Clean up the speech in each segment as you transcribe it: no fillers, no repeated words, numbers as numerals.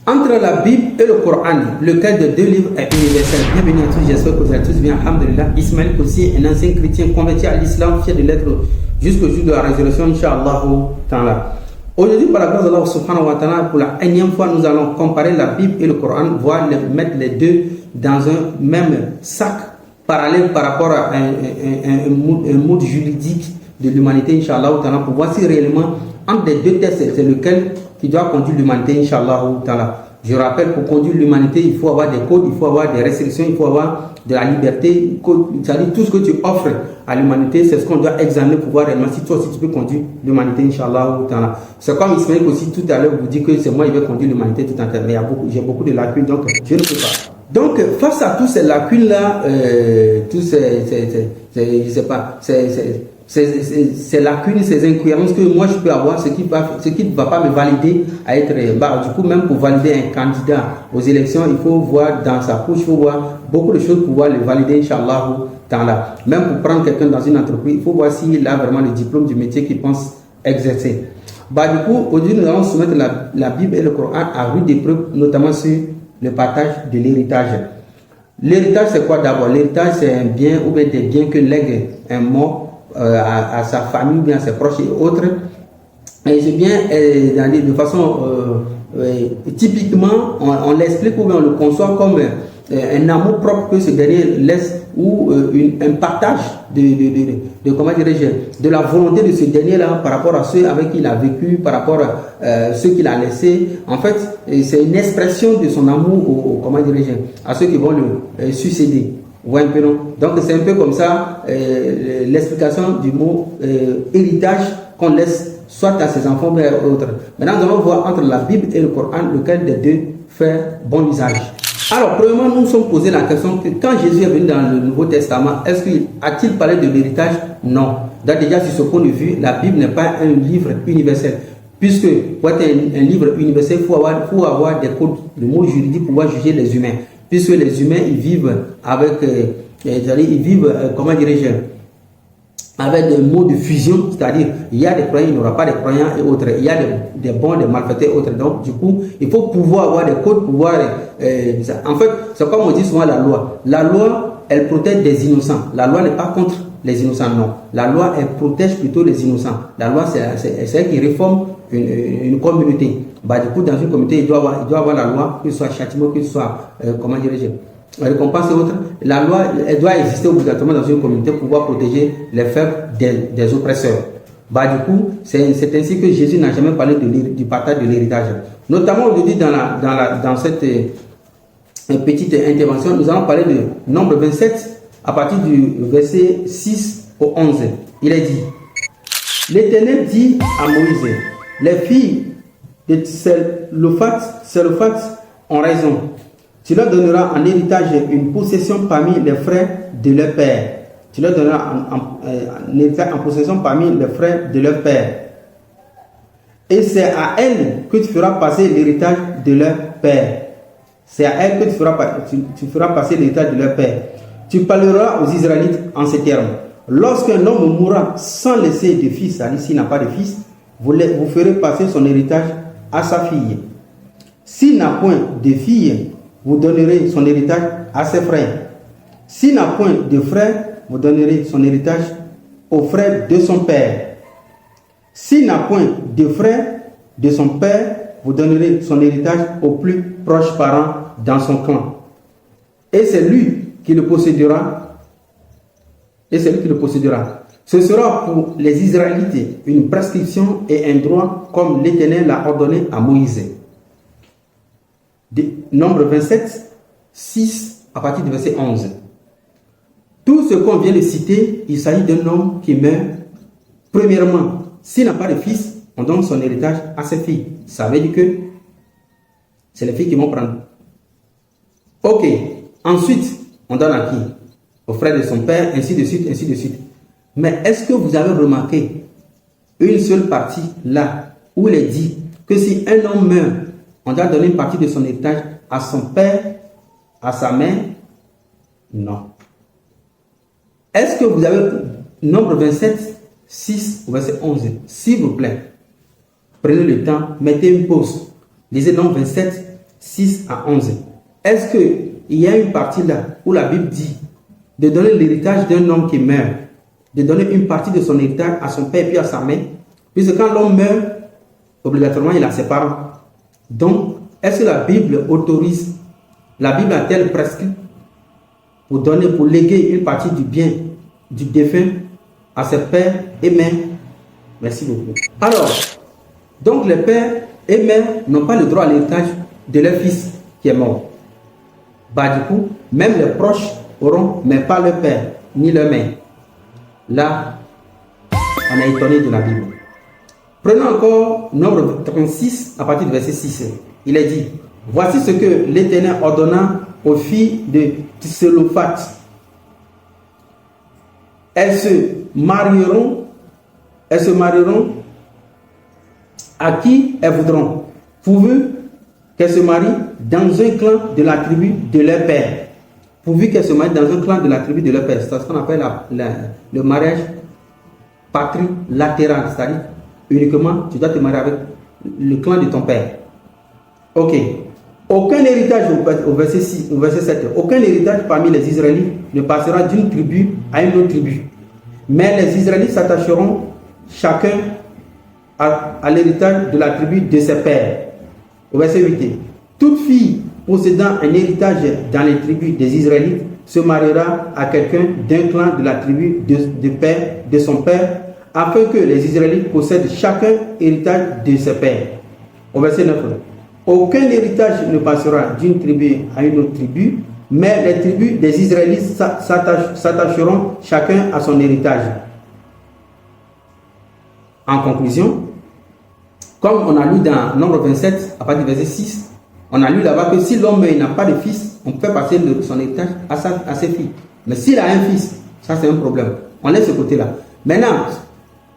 Entre la Bible et le Coran, lequel des deux livres est universel? Bienvenue à tous, j'espère que vous allez tous bien. Alhamdulillah. Ismaël Koussi, un ancien chrétien converti à l'islam, fier de l'être jusqu'au jour de la résurrection, Inch'Allah Ta'ala. Aujourd'hui, par la grâce d'Allah Subhanahu wa Ta'ala, pour la énième fois, nous allons comparer la Bible et le Coran, voire mettre les deux dans un même sac parallèle par rapport à un mode juridique de l'humanité, Inch'Allah Ta'ala, pour voir si réellement, entre les deux textes, c'est lequel qui doit conduire l'humanité, Inch'Allah Ta'ala. Je rappelle, pour conduire l'humanité, il faut avoir des codes, il faut avoir des restrictions, il faut avoir de la liberté, c'est-à-dire tout ce que tu offres à l'humanité, c'est ce qu'on doit examiner pour voir réellement si toi aussi tu peux conduire l'humanité, Inch'Allah Ta'ala. C'est comme Ismaël aussi tout à l'heure vous dit que c'est moi qui vais conduire l'humanité tout entière, mais j'ai beaucoup de lacunes, donc je ne peux pas. Donc, face à toutes ces lacunes-là, tous je sais pas, ces lacunes, ces incohérences que moi je peux avoir, ce qui ne va pas me valider à être, du coup, même pour valider un candidat aux élections, il faut voir dans sa couche, il faut voir beaucoup de choses pour pouvoir le valider, Inch'Allah Ta'ala. Même pour prendre quelqu'un dans une entreprise, il faut voir s'il a vraiment le diplôme du métier qu'il pense exercer. Du coup, aujourd'hui, nous allons soumettre la Bible et le Coran à rude épreuve, notamment sur le partage de l'héritage. L'héritage, c'est quoi d'abord? L'héritage, c'est un bien ou bien des biens que lègue un mort à sa famille, bien à ses proches et autres. Et c'est bien de façon typiquement, on l'explique ou bien on le conçoit comme un amour propre que ce dernier laisse ou un partage comment dirais-je, de la volonté de ce dernier-là par rapport à ceux avec qui il a vécu, par rapport à ceux qu'il a laissés. En fait, c'est une expression de son amour comment dirais-je, à ceux qui vont le succéder. Ouais, un peu, non? Donc c'est un peu comme ça l'explication du mot héritage qu'on laisse soit à ses enfants ou à autres. Maintenant nous allons voir entre la Bible et le Coran lequel des deux fait bon usage. Alors premièrement nous nous sommes posé la question que quand Jésus est venu dans le Nouveau Testament, a-t-il parlé de l'héritage? Non. Donc déjà sur ce point de vue, la Bible n'est pas un livre universel. Puisque pour être un livre universel, il faut avoir des codes, le mot juridique pour pouvoir juger les humains. Puisque les humains, ils vivent avec, comment dirais-je, avec des mots de fusion, c'est-à-dire, il y a des croyants, il n'y aura pas de croyants et autres, il y a des bons, des malfaiteurs et autres. Donc, du coup, il faut pouvoir avoir des codes, pouvoir, en fait, c'est comme on dit souvent la loi. La loi, elle protège des innocents. La loi n'est pas contre les innocents, non. La loi, elle protège plutôt les innocents. La loi, c'est elle qui réforme une communauté. Du coup, dans une communauté, il doit avoir la loi, que ce soit châtiment, que ce soit, comment dirais-je, récompense et autres. La loi, elle doit exister obligatoirement dans une communauté pour pouvoir protéger les faibles des oppresseurs. Du coup, c'est ainsi que Jésus n'a jamais parlé du partage de l'héritage. Notamment aujourd'hui, dans cette petite intervention, nous allons parler de Nombre 27 à partir du verset 6 au 11. Il est dit, l'Éternel dit à Moïse, les filles de Sélophat ont raison. Tu leur donneras en héritage une possession parmi les frères de leur père. Tu leur donneras en héritage en possession parmi les frères de leur père. Et c'est à elles que tu feras passer l'héritage de leur père. C'est à elles que tu feras passer l'héritage de leur père. Tu parleras aux Israélites en ces termes. Lorsqu'un homme mourra sans laisser de fils, c'est-à-dire s'il n'a pas de fils, vous ferez passer son héritage à sa fille. S'il n'a point de fille, vous donnerez son héritage à ses frères. S'il n'a point de frère, vous donnerez son héritage aux frères de son père. S'il n'a point de frère de son père, vous donnerez son héritage aux plus proches parents dans son clan. Et c'est lui qui le possédera. Ce sera pour les Israélites une prescription et un droit comme l'Éternel l'a ordonné à Moïse. Nombre 27, 6 à partir du verset 11. Tout ce qu'on vient de citer, il s'agit d'un homme qui meurt. Premièrement, s'il n'a pas de fils, on donne son héritage à ses filles. Ça veut dire que c'est les filles qui vont prendre. Ok. Ensuite, on donne à qui? Au frère de son père, ainsi de suite, ainsi de suite. Mais est-ce que vous avez remarqué une seule partie là où il est dit que si un homme meurt, on doit donner une partie de son héritage à son père, à sa mère? Non. Est-ce que vous avez Nombre 27, 6 au verset 11? S'il vous plaît, prenez le temps, mettez une pause. Lisez Nombre 27, 6 à 11. Est-ce qu'il y a une partie là où la Bible dit de donner l'héritage d'un homme qui meurt, de donner une partie de son héritage à son père et puis à sa mère? Puisque quand l'homme meurt, obligatoirement il a ses parents. Donc, est-ce que la Bible autorise, la Bible a-t-elle prescrit pour donner, pour léguer une partie du bien du défunt à ses pères et mères? Merci beaucoup. Alors, donc les pères et mères n'ont pas le droit à l'héritage de leur fils qui est mort. Bah du coup, même les proches auront, mais pas leur père, ni leur mère. Là, on est étonné de la Bible. Prenons encore Nombre 36 à partir du verset 6. Il est dit, voici ce que l'Éternel ordonna aux filles de Tselophat. Elles se marieront à qui elles voudront, pourvu qu'elles se marient dans un clan de la tribu de leur père. Pourvu qu'elles se marient dans un clan de la tribu de leur père. C'est ce qu'on appelle le mariage patrilatéral, c'est-à-dire uniquement tu dois te marier avec le clan de ton père. Ok. Aucun héritage, au verset 7, aucun héritage parmi les Israélites ne passera d'une tribu à une autre tribu. Mais les Israélites s'attacheront chacun à l'héritage de la tribu de ses pères. Au verset 8, toute fille possédant un héritage dans les tribus des Israélites se mariera à quelqu'un d'un clan de la tribu de son père, afin que les Israélites possèdent chacun héritage de ses pères. Au verset 9, aucun héritage ne passera d'une tribu à une autre tribu, mais les tribus des Israélites s'attacheront chacun à son héritage. En conclusion, comme on a lu dans Nombre 27, à partir du verset 6, on a lu là-bas que si l'homme n'a pas de fils, on peut passer son héritage à ses filles. Mais s'il a un fils, ça c'est un problème. On laisse ce côté-là. Maintenant,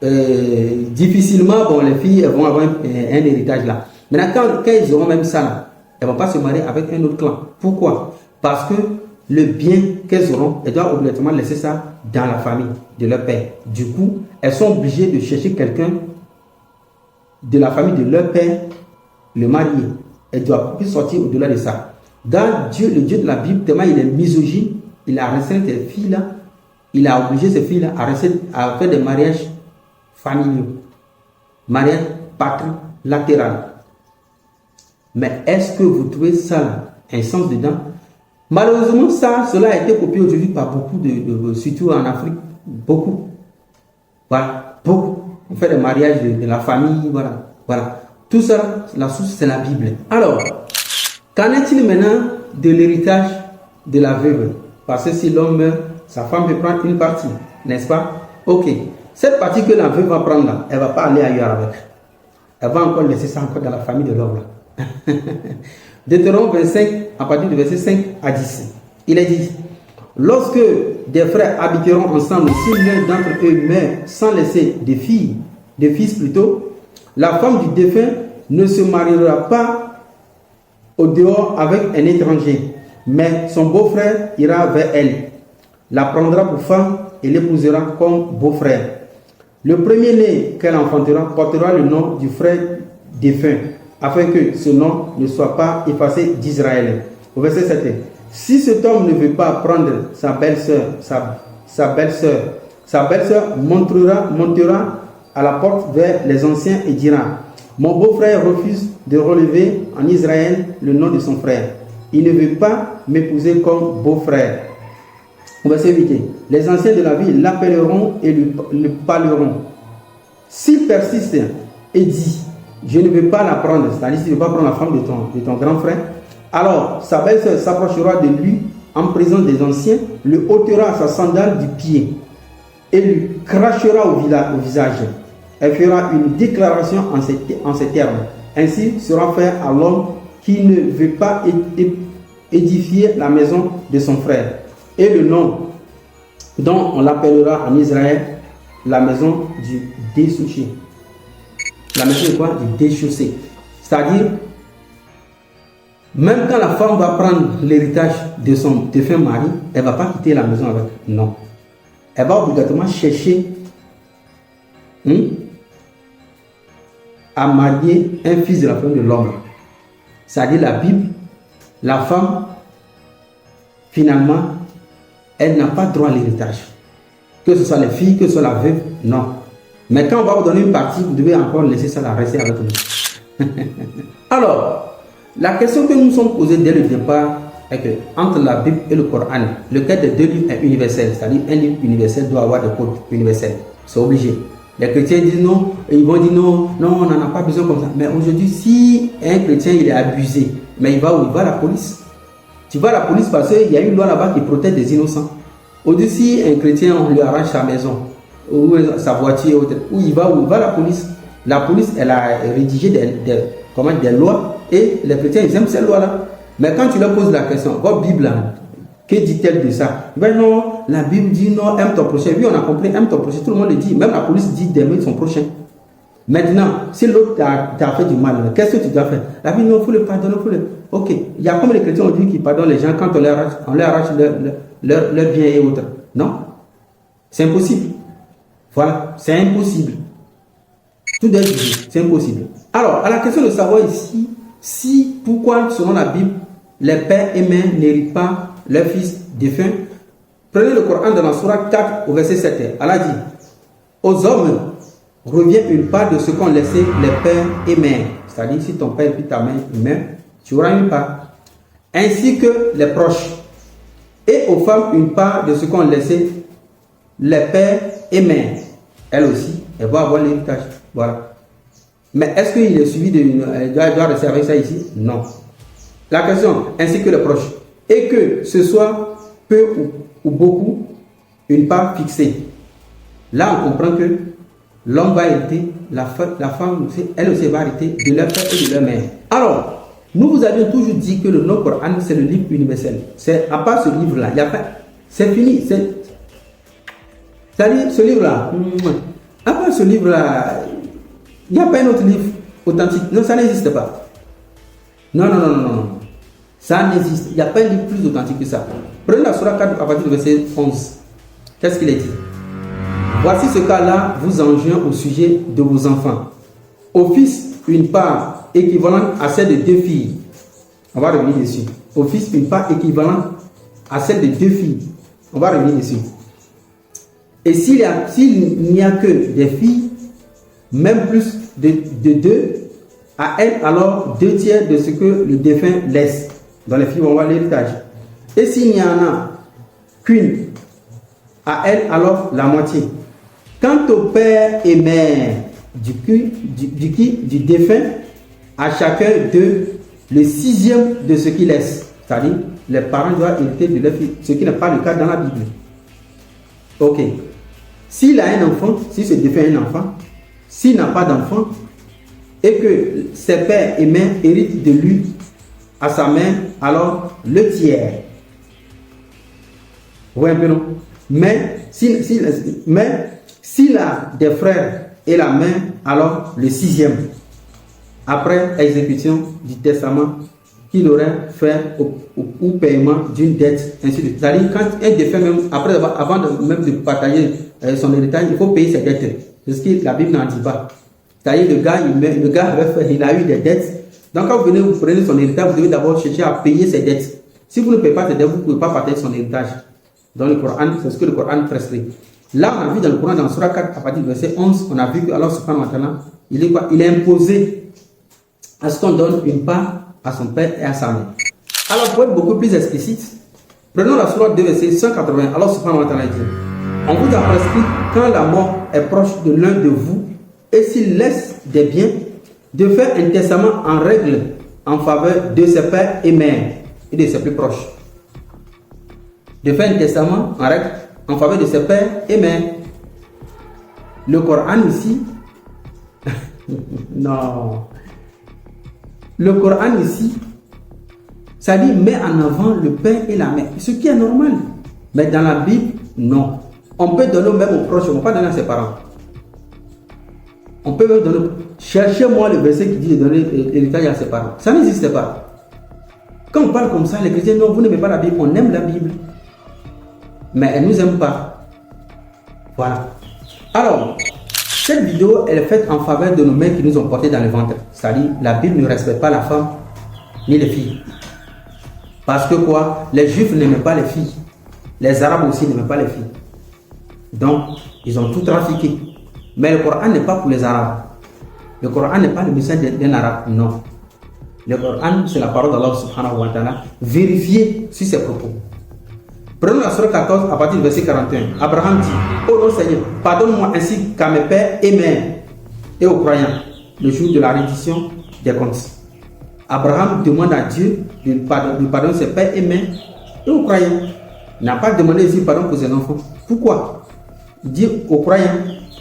difficilement, les filles vont avoir un héritage là. Maintenant, quand ils auront même ça là, elles ne vont pas se marier avec un autre clan. Pourquoi? Parce que le bien qu'elles auront, elles doivent obligatoirement laisser ça dans la famille de leur père. Du coup, elles sont obligées de chercher quelqu'un de la famille de leur père, le marier. Elles ne doivent plus sortir au-delà de ça. Dans Dieu, le Dieu de la Bible, tellement il est misogyne, il a restreint ces filles-là, il a obligé ces filles-là à faire des mariages familiaux, mariage patrilatéral. Mais est-ce que vous trouvez ça un sens dedans? Malheureusement, cela a été copié aujourd'hui par beaucoup surtout en Afrique, beaucoup. Voilà, beaucoup. On fait des mariages de la famille, voilà. Tout ça, la source, c'est la Bible. Alors, qu'en est-il maintenant de l'héritage de la veuve? Parce que si l'homme meurt, sa femme peut prendre une partie, n'est-ce pas? Ok. Cette partie que la veuve va prendre là, elle ne va pas aller ailleurs avec. Elle va encore laisser ça encore dans la famille de l'homme là. Deutéronome 25, à partir du verset 5 à 10. Il est dit, lorsque des frères habiteront ensemble, si l'un d'entre eux meurt sans laisser de fils plutôt, la femme du défunt ne se mariera pas au dehors avec un étranger, mais son beau-frère ira vers elle, la prendra pour femme et l'épousera comme beau-frère. Le premier-né qu'elle enfantera portera le nom du frère défunt, afin que ce nom ne soit pas effacé d'Israël. Au verset 7. Si cet homme ne veut pas prendre sa belle-sœur, sa belle-sœur montera à la porte vers les anciens et dira, mon beau-frère refuse de relever en Israël le nom de son frère. Il ne veut pas m'épouser comme beau-frère. Au verset 8. Les anciens de la ville l'appelleront et lui parleront. S'il persiste et dit, je ne veux pas la prendre, c'est-à-dire si tu ne veux pas prendre la femme de ton grand frère, alors sa belle-sœur s'approchera de lui en présence des anciens, le ôtera sa sandale du pied et lui crachera au visage. Elle fera une déclaration en ces termes. Ainsi sera fait à l'homme qui ne veut pas édifier la maison de son frère. Et le nom dont on l'appellera en Israël la maison du dessouché. La maison de quoi? Du déchaussé. C'est-à-dire, même quand la femme va prendre l'héritage de son défunt mari, elle ne va pas quitter la maison avec. Non. Elle va obligatoirement chercher à marier un fils de la famille de l'homme. c'est-à-dire la Bible, la femme, finalement, elle n'a pas droit à l'héritage. Que ce soit les filles, que ce soit la veuve, non. Mais quand on va vous donner une partie, vous devez encore laisser ça là, rester avec nous. Alors, la question que nous nous sommes posée dès le départ est que entre la Bible et le Coran, lequel des deux livres est universel, c'est-à-dire un livre universel doit avoir des codes universels. C'est obligé. Les chrétiens disent non, et ils vont dire non, non, on n'en a pas besoin comme ça. Mais aujourd'hui, si un chrétien il est abusé, mais il va où? Il va à la police. Tu vas à la police parce qu'il y a une loi là-bas qui protège des innocents. Aujourd'hui, si un chrétien, on lui arrache sa maison, ou sa voiture, où il va à la police. La police, elle a rédigé des lois et les chrétiens, ils aiment ces lois-là. Mais quand tu leur poses la question, votre Bible, que dit-elle de ça? Ben non, la Bible dit non, aime ton prochain. Oui, on a compris, aime ton prochain, tout le monde le dit. Même la police dit d'aimer son prochain. Maintenant, si l'autre t'a fait du mal, qu'est-ce que tu dois faire? La Bible, non, il faut le pardonner, Ok, il y a combien de chrétiens aujourd'hui qui pardonnent les gens quand on leur arrache leur bien et autres? Non, c'est impossible. Voilà, c'est impossible. Tout est dit, c'est impossible. Alors, à la question de savoir ici, pourquoi, selon la Bible, les pères et mères n'héritent pas leurs fils défunts, prenez le Coran dans la Sourate 4 au verset 7. Allah dit, aux hommes revient une part de ce qu'ont laissé les pères et mères. C'est-à-dire, si ton père et ta mère meurent, tu auras une part. Ainsi que les proches. Et aux femmes, une part de ce qu'ont laissé les pères et mères. Elle aussi, elle va avoir l'héritage. Voilà. Mais est-ce qu'il est suivi elle doit réserver ça ici? Non. La question, ainsi que les proches. Et que ce soit peu ou beaucoup, une part fixée. Là, on comprend que l'homme va hériter, la femme, elle aussi va hériter de leur père et de leur mère. Alors, nous vous avions toujours dit que le Coran, c'est le livre universel. C'est à part ce livre-là, il y a pas, c'est fini. C'est-à-dire, ce livre-là, à part ce livre-là, il n'y a pas un autre livre authentique. Non, ça n'existe pas. Non. Ça n'existe. Il n'y a pas un livre plus authentique que ça. Prenez la Sourate 4 à partir du verset 11. Qu'est-ce qu'il est dit? Voici ce cas-là vous enjoint au sujet de vos enfants. Au fils, une part équivalente à celle de 2 filles. On va revenir dessus. Au fils, une part équivalente à celle de 2 filles. On va revenir dessus. Et s'il n'y a que des filles, même plus de 2, à elle alors 2 tiers de ce que le défunt laisse. Dans les filles, on voit l'héritage. Et s'il n'y en a qu'une, à elle alors la moitié. Quant au père et mère du défunt, à chacun d'eux le 6e de ce qu'il laisse. C'est-à-dire, les parents doivent hériter de leur fille, ce qui n'est pas le cas dans la Bible. Ok. S'il a un enfant, si ce défunt a un enfant, s'il n'a pas d'enfant, et que ses pères et mères héritent de lui à sa mère, alors le tiers. Vous voyez un peu, non? Mais s'il a des frères et la mère, alors le 6e. Après exécution du testament qu'il aurait fait au paiement d'une dette, ainsi de suite. C'est-à-dire, quand un défunt, même, avant de partager son héritage, il faut payer ses dettes. C'est ce que la Bible n'en dit pas. C'est-à-dire, le gars il a eu des dettes. Donc, quand vous prenez son héritage, vous devez d'abord chercher à payer ses dettes. Si vous ne payez pas ses dettes, vous ne pouvez pas partager son héritage. Dans le Coran, c'est ce que le Coran prescrit. Là, on a vu dans le Coran, dans Surah 4, à partir du verset 11, on a vu que Allah subhanahu wa ta'ala, il est quoi? Il est imposé à ce qu'on donne une part à son père et à sa mère. Alors, pour être beaucoup plus explicite, prenons la Surah 2, verset 180. Allah subhanahu wa ta'ala dit, on vous a prescrit quand la mort est proche de l'un de vous, et s'il laisse des biens, de faire un testament en règle en faveur de ses pères et mères et de ses plus proches. De faire un testament en règle en faveur de ses pères et mères. Le Coran ici, non. Le Coran ici, ça dit met en avant le père et la mère, ce qui est normal. Mais dans la Bible, non. On peut donner même aux proches, on ne peut pas donner à ses parents. On peut même donner. Cherchez-moi le verset qui dit de donner l'héritage à ses parents. Ça n'existe pas. Quand on parle comme ça, les chrétiens, non, vous n'aimez pas la Bible. On aime la Bible. Mais elle ne nous aime pas. Voilà. Alors, cette vidéo, elle est faite en faveur de nos mères qui nous ont portés dans le ventre. C'est-à-dire, la Bible ne respecte pas la femme ni les filles. Parce que quoi? Les Juifs n'aimaient pas les filles. Les Arabes aussi n'aimaient pas les filles. Donc, ils ont tout trafiqué. Mais le Coran n'est pas pour les Arabes. Le Coran n'est pas le message d'un Arabe, non. Le Coran, c'est la parole d'Allah subhanahu wa ta'ala, vérifiée sur ses propos. Prenons la sourate 14 à partir du verset 41. Abraham dit: oh non Seigneur, pardonne-moi ainsi qu'à mes pères et mères et aux croyants, le jour de la reddition des comptes. Abraham demande à Dieu de pardonner ses pères et mères et aux croyants. Il n'a pas demandé ici pardon pour ses enfants. Pourquoi? Il dit aux croyants,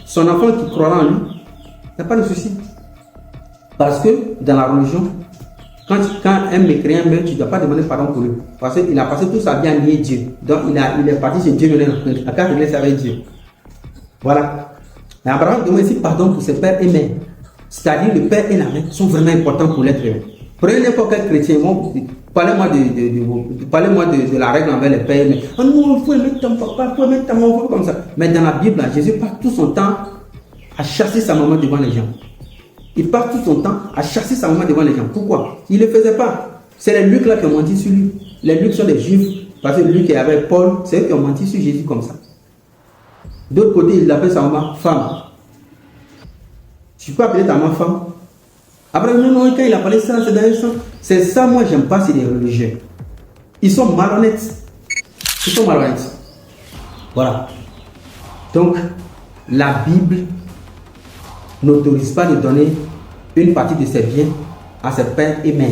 son enfant qui croira en lui, il n'y a pas de souci. Parce que dans la religion, quand un mécréant meurt, tu ne dois pas demander pardon pour lui. Parce qu'il a passé toute sa vie à nier Dieu. Donc il est parti chez Dieu, il a réglé avec Dieu. Voilà. Mais Abraham demande ici pardon pour ses pères et mères. C'est-à-dire le père et la mère sont vraiment importants pour l'être humain. Prenez n'importe quel chrétien, parlez-moi de la règle envers les pères et mères. Oh non, il faut aimer ton papa, il faut aimer ta maman, comme ça. Mais dans la Bible, Jésus passe tout son temps à chasser sa maman devant les gens. Il passe tout son temps à chasser sa maman devant les gens. Pourquoi? Il ne le faisait pas. C'est les Lucs là qui ont menti sur lui. Les Lucs sont des Juifs. Parce que Luc et avec Paul, c'est eux qui ont menti sur Jésus comme ça. D'autre côté, il appelle sa maman femme. Tu peux appeler ta maman femme. Après, non, quand il a parlé ça, c'est dans le sang. C'est ça, moi, j'aime pas, c'est des religieux. Ils sont malhonnêtes. Ils sont malhonnêtes. Voilà. Donc, la Bible n'autorise pas de donner une partie de ses biens à ses pères et mères.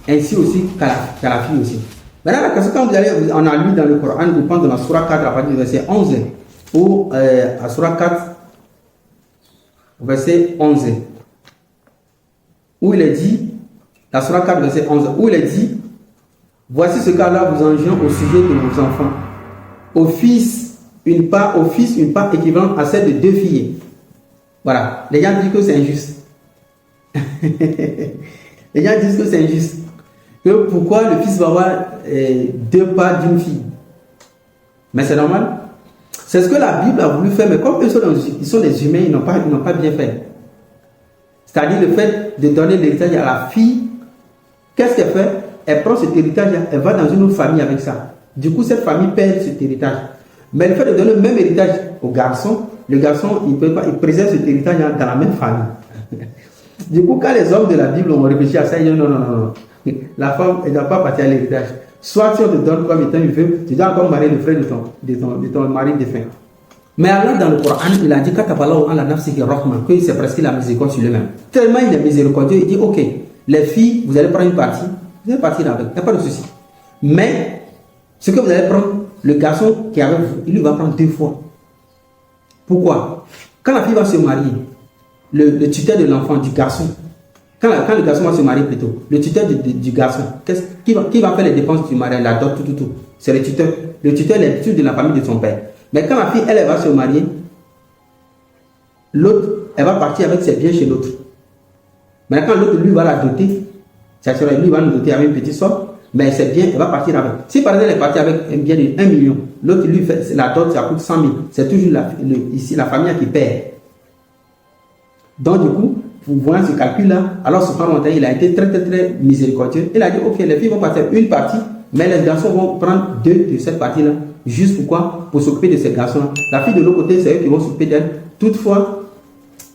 Ainsi aussi qu'à la fille aussi. Maintenant, la question, quand vous allez, on a lu dans le Coran, je pense dans la Surah 4 à partir du verset 11, ou à Surah 4, verset 11, où il est dit, la Surah 4, verset 11, où il est dit: voici ce qu'Allah vous enjoint au sujet de vos enfants. Au fils, une part équivalente à celle de 2 filles. Voilà, les gens disent que c'est injuste. Les gens disent que c'est injuste. Que pourquoi le fils va avoir 2 parts d'une fille? Mais c'est normal. C'est ce que la Bible a voulu faire, mais comme ils sont des humains, ils n'ont pas bien fait. C'est-à-dire le fait de donner l'héritage à la fille. Qu'est-ce qu'elle fait? Elle prend cet héritage, elle va dans une autre famille avec ça. Du coup, cette famille perd cet héritage. Mais le fait de donner le même héritage au garçon, le garçon, il préserve cet héritage dans la même famille. Du coup, quand les hommes de la Bible ont réfléchi à ça, ils disent non. La femme, elle ne doit pas partir à l'héritage. Soit si on te donne comme étant une veuve, tu dois encore marier le frère de ton mari défunt. Mais Allah, dans le Coran, il a dit que c'est presque la miséricorde sur lui-même. Tellement il est miséricordieux, il dit ok, les filles, vous allez prendre une partie, vous allez partir avec, il n'y a pas de souci. Mais ce que vous allez prendre, le garçon qui est avec vous, il va prendre 2 fois. Pourquoi? Quand la fille va se marier, le tuteur de l'enfant, du garçon, quand le garçon va se marier plutôt, le tuteur du garçon, qui va faire les dépenses du mariage, la dot, tout. C'est le tuteur. Le tuteur est l'habitude de la famille de son père. Mais quand la fille, elle va se marier, l'autre, elle va partir avec ses biens chez l'autre. Mais quand l'autre, lui, va la doter, ça sera lui, va nous doter avec une petite somme, mais ses biens, elle va partir avec. Si par exemple, elle est partie avec un bien de 1 million, l'autre, lui, fait la dot, ça coûte 100 000. C'est toujours ici la famille qui perd. Donc, du coup, vous voyez ce calcul-là, alors subhanahu wa ta'ala, il a été très miséricordieux. Il a dit, ok, les filles vont partir une partie, mais les garçons vont prendre 2 de cette partie-là. Juste pourquoi? Pour s'occuper de ces garçons-là. La fille de l'autre côté, c'est eux qui vont s'occuper d'elle. Toutefois,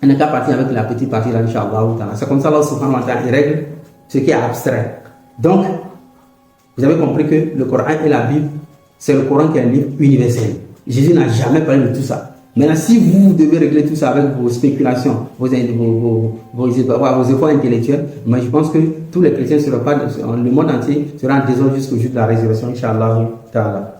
elle n'est qu'à partir avec la petite partie-là, Inch'Allah. C'est comme ça, Allah subhanahu wa ta'ala, il règle ce qui est abstrait. Donc, vous avez compris que le Coran et la Bible, c'est le Coran qui est un livre universel. Jésus n'a jamais parlé de tout ça. Maintenant, si vous devez régler tout ça avec vos spéculations, vos efforts intellectuels, mais je pense que tous les chrétiens le monde entier sera en désordre jusqu'au jour de la résurrection, Inch'Allah.